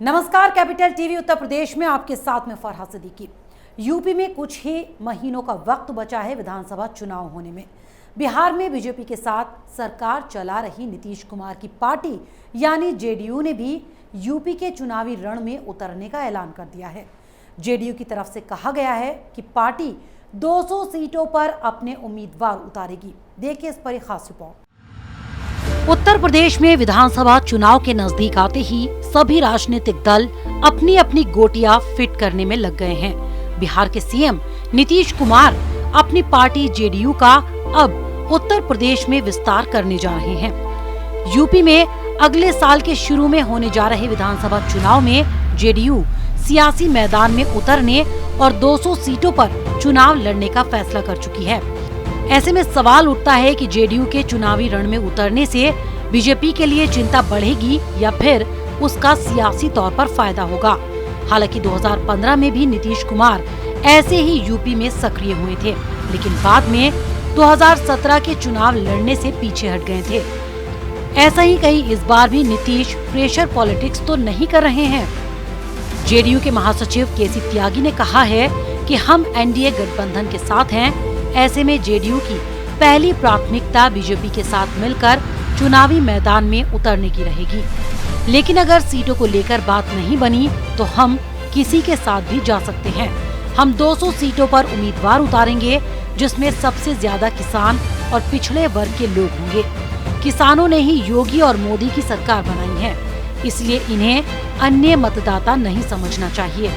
नमस्कार, capital TV Uttar Pradesh में आपके साथ में फरहाद सिद्दीकी। यूपी में कुछ ही महीनों का वक्त बचा है विधानसभा चुनाव होने में। बिहार में बीजेपी के साथ सरकार चला रही नीतीश कुमार की पार्टी यानी जेडीयू ने भी यूपी के चुनावी रण में उतरने का ऐलान कर दिया है। जेडीयू की तरफ से कहा गया है कि पार्टी 200 सीटों पर अपने उम्मीदवार उतारेगी। देखिए इस पर एक खास रिपोर्ट। उत्तर प्रदेश में विधानसभा चुनाव के नजदीक आते ही सभी राजनीतिक दल अपनी अपनी गोटियां फिट करने में लग गए हैं। बिहार के सीएम नीतीश कुमार अपनी पार्टी जेडीयू का अब उत्तर प्रदेश में विस्तार करने जा रहे हैं। यूपी में अगले साल के शुरू में होने जा रहे विधानसभा चुनाव में जेडीयू सियासी मैदान में उतरने और 200 सीटों पर चुनाव लड़ने का फैसला कर चुकी है। ऐसे में सवाल उठता है कि जेडीयू के चुनावी रण में उतरने से बीजेपी के लिए चिंता बढ़ेगी या फिर उसका सियासी तौर पर फायदा होगा। हालांकि 2015 में भी नीतीश कुमार ऐसे ही यूपी में सक्रिय हुए थे, लेकिन बाद में 2017 के चुनाव लड़ने से पीछे हट गए थे। ऐसा ही कहीं इस बार भी नीतीश प्रेशर पॉलिटिक्स तो नहीं कर रहे हैं। जेडीयू के महासचिव केसी त्यागी ने कहा है कि हम एनडीए गठबंधन के साथ हैं। ऐसे में जेडीयू की पहली प्राथमिकता बीजेपी के साथ मिलकर चुनावी मैदान में उतरने की रहेगी। लेकिन अगर सीटों को लेकर बात नहीं बनी तो हम किसी के साथ भी जा सकते हैं। हम 200 सीटों पर उम्मीदवार उतारेंगे, जिसमें सबसे ज्यादा किसान और पिछड़े वर्ग के लोग होंगे। किसानों ने ही योगी और मोदी की सरकार बनाई है, इसलिए इन्हें अन्य मतदाता नहीं समझना चाहिए।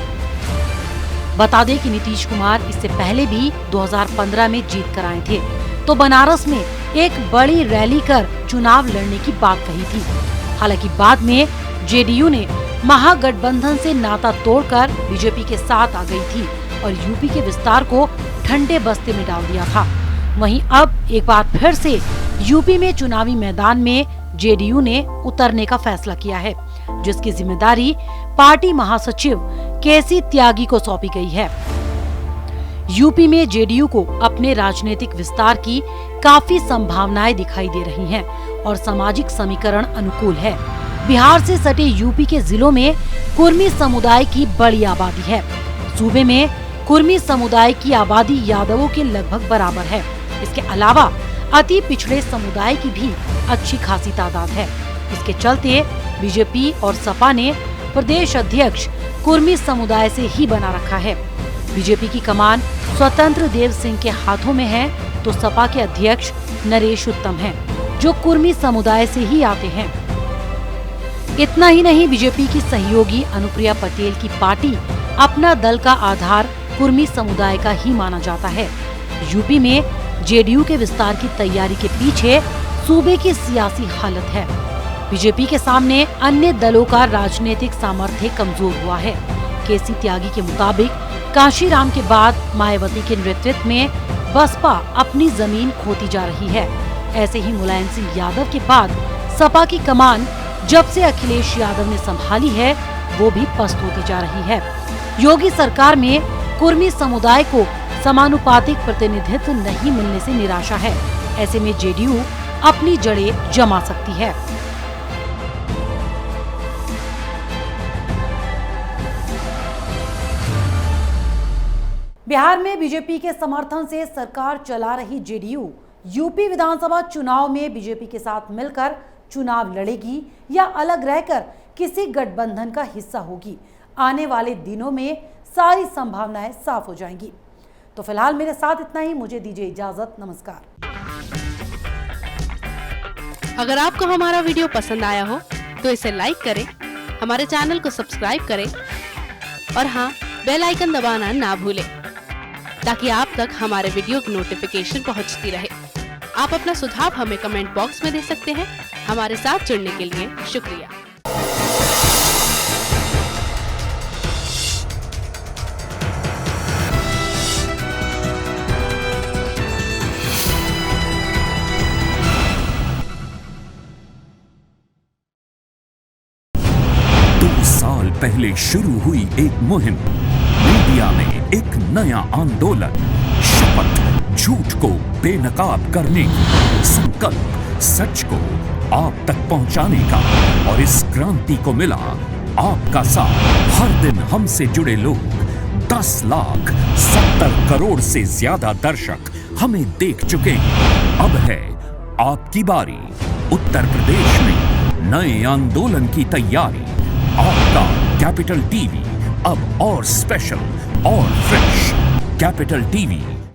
बता दें कि नीतीश कुमार इससे पहले भी 2015 में जीत कर आए थे, तो बनारस में एक बड़ी रैली कर चुनाव लड़ने की बात कही थी। हालांकि बाद में जेडीयू ने महागठबंधन से नाता तोड़कर बीजेपी के साथ आ गई थी और यूपी के विस्तार को ठंडे बस्ते में डाल दिया था। वहीं अब एक बार फिर से यूपी में चुनावी मैदान में जेडीयू ने उतरने का फैसला किया है, जिसकी जिम्मेदारी पार्टी महासचिव केसी त्यागी को सौंपी गई है। यूपी में जेडीयू को अपने राजनीतिक विस्तार की काफी संभावनाएं दिखाई दे रही हैं और सामाजिक समीकरण अनुकूल है। बिहार से सटे यूपी के जिलों में कुर्मी समुदाय की बड़ी आबादी है। सूबे में कुर्मी समुदाय की आबादी यादवों के लगभग बराबर है। इसके अलावा अति पिछड़े समुदाय की भी अच्छी खासी तादाद है। इसके चलते बीजेपी और सपा ने प्रदेश अध्यक्ष कुर्मी समुदाय से ही बना रखा है। बीजेपी की कमान स्वतंत्र देव सिंह के हाथों में है, तो सपा के अध्यक्ष नरेश उत्तम हैं, जो कुर्मी समुदाय से ही आते हैं। इतना ही नहीं, बीजेपी की सहयोगी अनुप्रिया पटेल की पार्टी अपना दल का आधार कुर्मी समुदाय का ही माना जाता है। यूपी में जेडीयू के विस्तार की तैयारी के पीछे सूबे की सियासी हालत है। बीजेपी के सामने अन्य दलों का राजनीतिक सामर्थ्य कमजोर हुआ है। केसी त्यागी के मुताबिक काशीराम के बाद मायावती के नेतृत्व में बसपा अपनी जमीन खोती जा रही है। ऐसे ही मुलायम सिंह यादव के बाद सपा की कमान जब से अखिलेश यादव ने संभाली है, वो भी पस्त होती जा रही है। योगी सरकार में कुर्मी समुदाय को समानुपातिक प्रतिनिधित्व नहीं मिलने से निराशा है। ऐसे में जेडीयू अपनी जड़ें जमा सकती है। बिहार में बीजेपी के समर्थन से सरकार चला रही जेडीयू यूपी विधानसभा चुनाव में बीजेपी के साथ मिलकर चुनाव लड़ेगी या अलग रहकर किसी गठबंधन का हिस्सा होगी। आने वाले दिनों में सारी संभावनाएं साफ हो जाएंगी। तो फिलहाल मेरे साथ इतना ही, मुझे दीजिए इजाजत। नमस्कार। अगर आपको हमारा वीडियो पसंद आया हो तो इसे लाइक करें, हमारे चैनल को सब्सक्राइब करें और हाँ, बेल आइकन दबाना ना भूलें, ताकि आप तक हमारे वीडियो की नोटिफिकेशन पहुंचती रहे। आप अपना सुझाव हमें कमेंट बॉक्स में दे सकते हैं। हमारे साथ जुड़ने के लिए शुक्रिया। पहले शुरू हुई एक मुहिम, मीडिया में एक नया आंदोलन, शपथ झूठ को बेनकाब करने की, संकल्प सच को आप तक पहुंचाने का, और इस क्रांति को मिला आपका साथ। हर दिन हमसे जुड़े लोग 10 लाख 70 करोड़ से ज्यादा दर्शक हमें देख चुके हैं। अब है आपकी बारी। उत्तर प्रदेश में नए आंदोलन की तैयारी। आपका कैपिटल टीवी अब और स्पेशल और फ्रेश। Capital TV